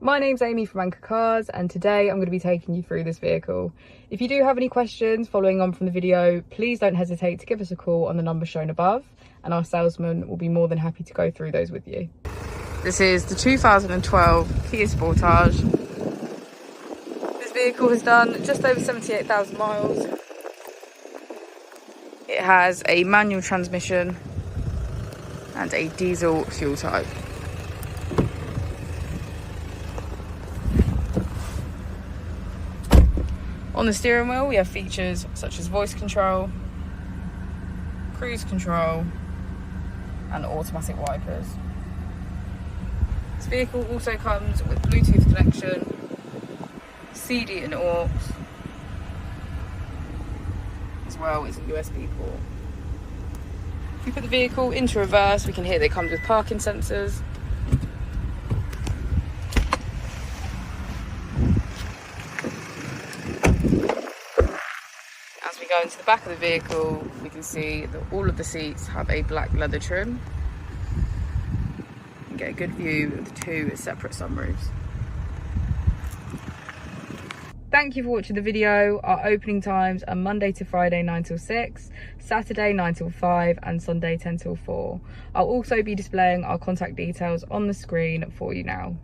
My name's Amy from Anchor Cars, and today I'm going to be taking you through this vehicle. If you do have any questions following on from the video, please don't hesitate to give us a call on the number shown above, and our salesman will be more than happy to go through those with you. This is the 2012 Kia Sportage. This vehicle has done just over 78,000 miles. It has a manual transmission and a diesel fuel type. On the steering wheel, we have features such as voice control, cruise control, and automatic wipers. This vehicle also comes with Bluetooth connection, CD and aux, as well as a USB port. If we put the vehicle into reverse, we can hear that it comes with parking sensors. As we go into the back of the vehicle, we can see that all of the seats have a black leather trim. You can get a good view of the two separate sunroofs. Thank you for watching the video. Our opening times are Monday to Friday 9 till 6, Saturday 9 till 5, and Sunday 10 till 4. I'll also be displaying our contact details on the screen for you now.